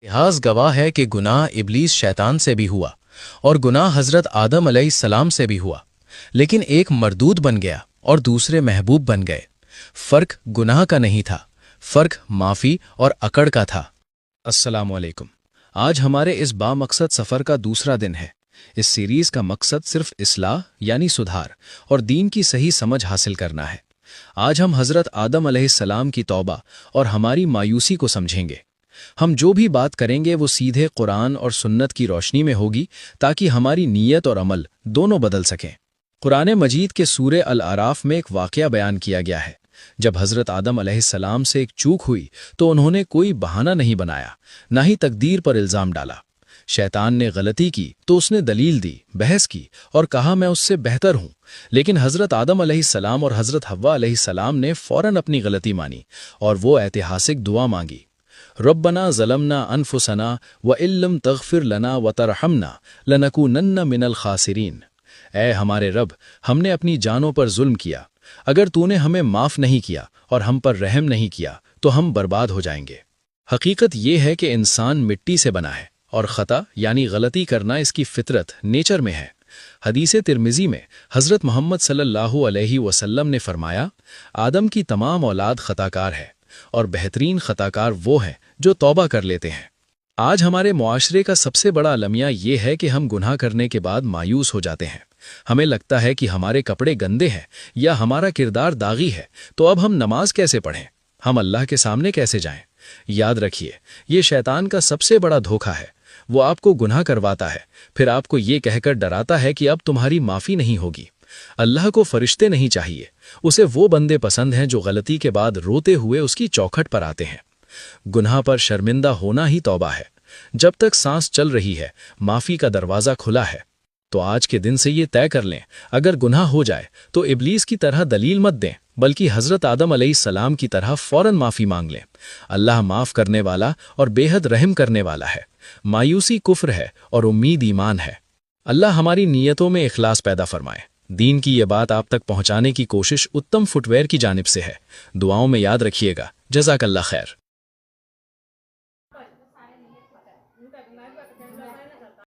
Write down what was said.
इतिहास गवाह है कि गुनाह इब्लीस शैतान से भी हुआ और गुनाह हजरत आदम अलैहिस्सलाम से भी हुआ, लेकिन एक मरदूद बन गया और दूसरे महबूब बन गए। फर्क गुनाह का नहीं था, फर्क माफी और अकड़ का था। अस्सलामु अलैकुम। आज हमारे इस बामकसद सफ़र का दूसरा दिन है। इस सीरीज़ का मकसद सिर्फ इस्लाह यानी सुधार और दीन की सही समझ हासिल करना है। आज हम हज़रत आदम अलैहिस्सलाम की तौबा और हमारी मायूसी को समझेंगे। हम जो भी बात करेंगे वो सीधे कुरान और सुन्नत की रोशनी में होगी, ताकि हमारी नीयत और अमल दोनों बदल सकें। कुरान मजीद के सूरे अल आराफ में एक वाक़या बयान किया गया है। जब हज़रत आदम अलैहिस्सलाम से एक चूक हुई तो उन्होंने कोई बहाना नहीं बनाया, ना ही तकदीर पर इल्ज़ाम डाला। शैतान ने गलती की तो उसने दलील दी, बहस की और कहा मैं उससे बेहतर हूँ। लेकिन हज़रत आदम अलैहिस्सलाम और हज़रत हव्वा अलैहिस्सलाम ने फ़ौरन अपनी गलती मानी और वो ऐतिहासिक दुआ मांगी, रब्बना ज़लमना अनफुसना व इल्लम तग़फ़िर लना व तरहमना लनकूनन्ना मिनल ख़ासिरीन। ऐ हमारे रब, हमने अपनी जानों पर जुल्म किया, अगर तूने हमें माफ़ नहीं किया और हम पर रहम नहीं किया तो हम बर्बाद हो जाएंगे। हकीकत ये है कि इंसान मिट्टी से बना है और ख़ता यानी गलती करना इसकी फितरत नेचर में है। हदीस तिरमिज़ी में हज़रत मोहम्मद सल्लल्लाहु अलैहि वसल्लम ने फरमाया, आदम की तमाम औलाद ख़ताकार है और बेहतरीन ख़ताकार वो हैं जो तौबा कर लेते हैं। आज हमारे मुआशरे का सबसे बड़ा अलमिया ये है कि हम गुनाह करने के बाद मायूस हो जाते हैं। हमें लगता है कि हमारे कपड़े गंदे हैं या हमारा किरदार दागी है, तो अब हम नमाज कैसे पढ़ें, हम अल्लाह के सामने कैसे जाएं। याद रखिए, ये शैतान का सबसे बड़ा धोखा है। वो आपको गुनाह करवाता है, फिर आपको ये कहकर डराता है कि अब तुम्हारी माफ़ी नहीं होगी। अल्लाह को फरिश्ते नहीं चाहिए, उसे वो बंदे पसंद हैं जो गलती के बाद रोते हुए उसकी चौखट पर आते हैं। गुनाह पर शर्मिंदा होना ही तौबा है। जब तक सांस चल रही है, माफ़ी का दरवाज़ा खुला है। तो आज के दिन से ये तय कर लें, अगर गुनाह हो जाए तो इब्लीस की तरह दलील मत दें, बल्कि हज़रत आदम अलैहिस्सलाम की तरह फ़ौरन माफ़ी मांग लें। अल्लाह माफ़ करने वाला और बेहद रहम करने वाला है। मायूसी कुफ्र है और उम्मीद ईमान है। अल्लाह हमारी नीयतों में इखलास पैदा फरमाए। दीन की ये बात आप तक पहुँचाने की कोशिश उत्तम फुटवेयर की जानिब से है। दुआओं में याद रखिएगा। जज़ाकल्लाह खैर।